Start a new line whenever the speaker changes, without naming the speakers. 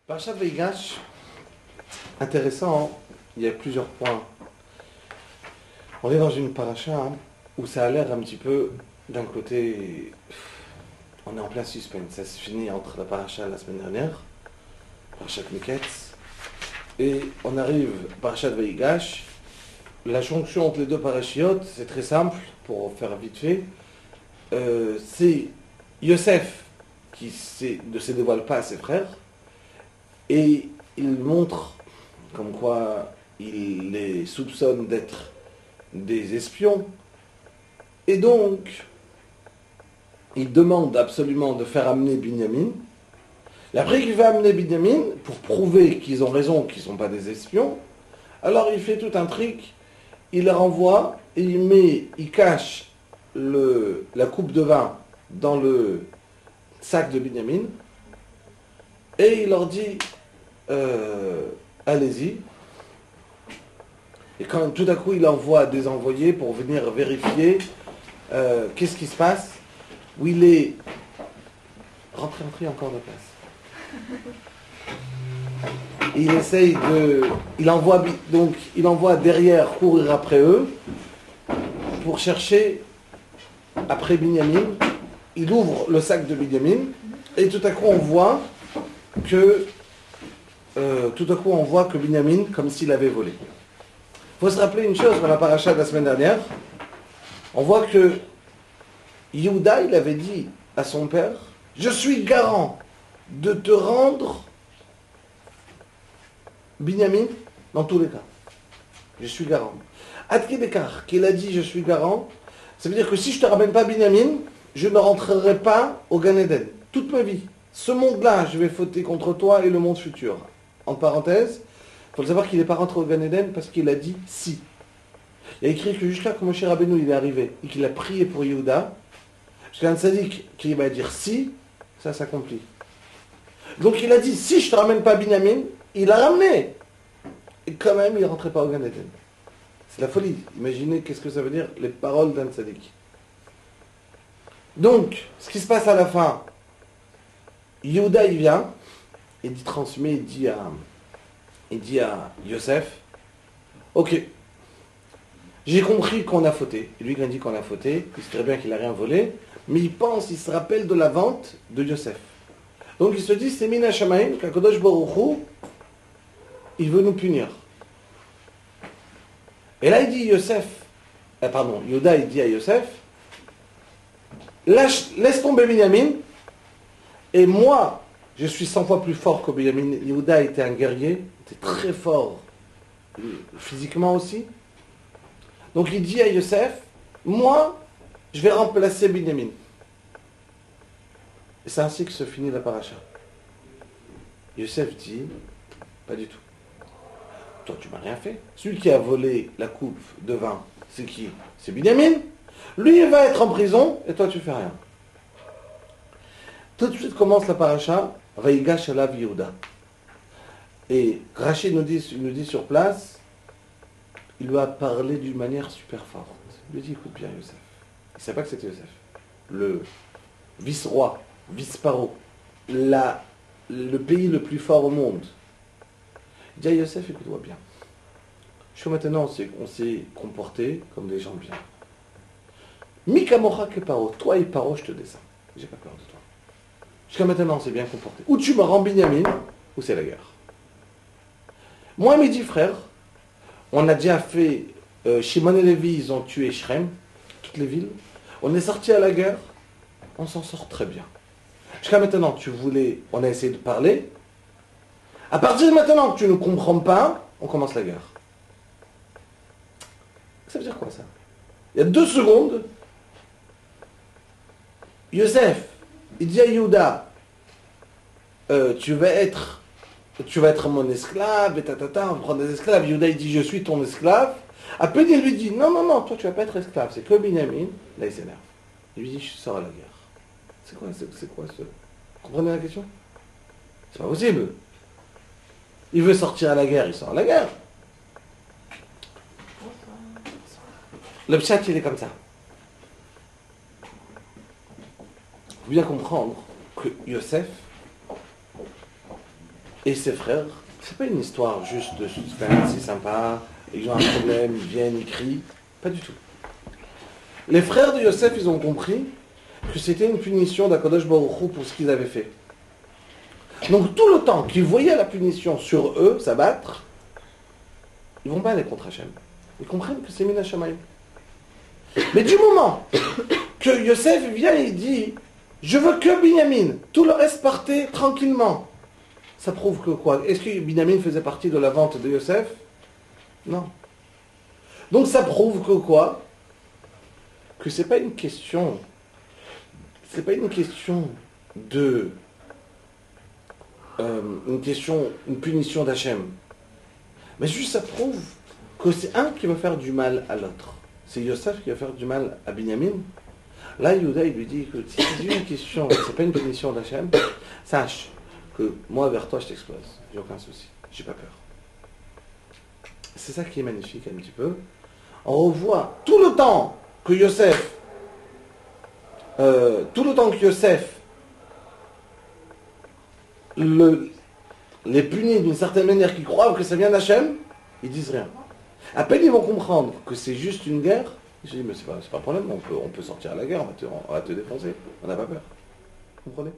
Parashat Vayigash, intéressant, il y a plusieurs points. On est dans une paracha où ça a l'air un petit peu, d'un côté, on est en plein suspense. Ça se finit entre la paracha la semaine dernière, parashat Miketz, et on arrive parashat Vayigash. La jonction entre les deux parachiotes, c'est très simple, pour faire vite fait. C'est Yosef qui ne se dévoile pas à ses frères, et il montre comme quoi il les soupçonne d'être des espions, et donc il demande absolument de faire amener Binyamin. Et après qu'il va amener Binyamin, pour prouver qu'ils ont raison, qu'ils ne sont pas des espions, alors il fait tout un trick, il les renvoie, et il cache la coupe de vin dans le sac de Binyamin, et il leur dit allez-y. Et quand tout à coup il envoie des envoyés pour venir vérifier qu'est-ce qui se passe, où il est rentrez encore de place. Il essaye il envoie derrière courir après eux pour chercher après Binyamin. Il ouvre le sac de Binyamin et tout à coup on voit que Binyamin, comme s'il avait volé. Il faut se rappeler une chose dans la paracha de la semaine dernière. On voit que Yehuda, il avait dit à son père, je suis garant de te rendre Binyamin dans tous les cas. Je suis garant. Adki Bekar, qu'il a dit je suis garant, ça veut dire que si je ne te ramène pas Binyamin, je ne rentrerai pas au Gan Eden. Toute ma vie. Ce monde-là, je vais fauter contre toi et le monde futur. En parenthèse, il faut savoir qu'il n'est pas rentré au Gan Eden parce qu'il a dit si. Il y a écrit que jusqu'à quand Moshe Rabbeinu il est arrivé et qu'il a prié pour Yehuda, parce qu'un tzaddik qui va dire si, ça s'accomplit. Donc il a dit si je ne te ramène pas Binyamin, il l'a ramené. Et quand même, il ne rentrait pas au Gan Eden. C'est la folie. Imaginez qu'est-ce que ça veut dire les paroles d'un tzaddik. Donc, ce qui se passe à la fin, Yehuda il vient, il transmet, il dit à Yosef, ok, j'ai compris qu'on a fauté. Et lui, il a dit qu'on a fauté, il sait très bien qu'il n'a rien volé, mais il se rappelle de la vente de Yosef. Donc il se dit, c'est Mina Shamaim, qu'Akadosh Baruch Hu, il veut nous punir. Et là, il dit Yehuda, il dit à Yosef, laisse tomber Binyamin, et moi, je suis 100 fois plus fort que Binyamin. Yehuda était un guerrier, était très fort, physiquement aussi. Donc il dit à Yosef, moi, je vais remplacer Binyamin. Et c'est ainsi que se finit la paracha. Yosef dit, pas du tout. Toi, tu m'as rien fait. Celui qui a volé la coupe de vin, c'est qui? C'est Binyamin. Lui, il va être en prison, et toi, tu fais rien. Tout de suite commence la paracha, Vayigash alav Yehuda. Et Rachid nous dit sur place, il lui a parlé d'une manière super forte. Il lui dit, écoute bien Yosef. Il ne savait pas que c'était Yosef. Le vice-roi, vice-paro, le pays le plus fort au monde. Il dit à Yosef, écoute-moi bien. Jusqu'à maintenant, on s'est comporté comme des gens bien. Mikamocha que paro, toi et paro, je te descends. J'ai pas peur de toi. Jusqu'à maintenant, on s'est bien comporté. Ou tu me rends Binyamin, ou c'est la guerre. Moi et mes 10 frères, on a déjà fait, Shimon et Lévi, ils ont tué Shrem, toutes les villes. On est sortis à la guerre, on s'en sort très bien. Jusqu'à maintenant, on a essayé de parler. À partir de maintenant que tu ne comprends pas, on commence la guerre. Ça veut dire quoi ça? Il y a 2 secondes, Yosef, il dit à Yehuda, tu vas être mon esclave, et on va prendre des esclaves. Yehuda, il dit, je suis ton esclave. À peine il lui dit, non, toi tu vas pas être esclave, c'est que Binyamin. Là il s'énerve. Il lui dit, je sors à la guerre. C'est quoi ce... Vous comprenez la question? C'est pas possible. Il veut sortir à la guerre, il sort à la guerre. Le pshat, il est comme ça. Il faut bien comprendre que Yosef, Et ses frères, c'est pas une histoire juste de suspense, c'est sympa, ils ont un problème, ils viennent, ils crient. Pas du tout. Les frères de Yosef, ils ont compris que c'était une punition d'Akadosh Baruch Hu pour ce qu'ils avaient fait. Donc tout le temps qu'ils voyaient la punition sur eux, s'abattre, ils vont pas aller contre Hachem. Ils comprennent que c'est Min Hashamayim. Mais du moment que Yosef vient et dit « Je veux que Binyamin, tout le reste partait tranquillement », ça prouve que quoi? Est-ce que Binyamin faisait partie de la vente de Yosef? Non. Donc ça prouve que quoi? Que c'est pas une question de une punition d'Hachem. Mais juste ça prouve que c'est un qui va faire du mal à l'autre. C'est Yosef qui va faire du mal à Binyamin. Là, Yehuda, il lui dit que si c'est une question, c'est pas une punition d'Hachem, sache que moi, vers toi, je t'explose. J'ai aucun souci. J'ai pas peur. C'est ça qui est magnifique un petit peu. On revoit tout le temps que Yosef les punit d'une certaine manière, qu'ils croient que ça vient d'Hachem, ils disent rien. À peine ils vont comprendre que c'est juste une guerre, je dis mais c'est pas un problème, on peut sortir à la guerre, on va te défoncer, on n'a pas peur. Vous comprenez?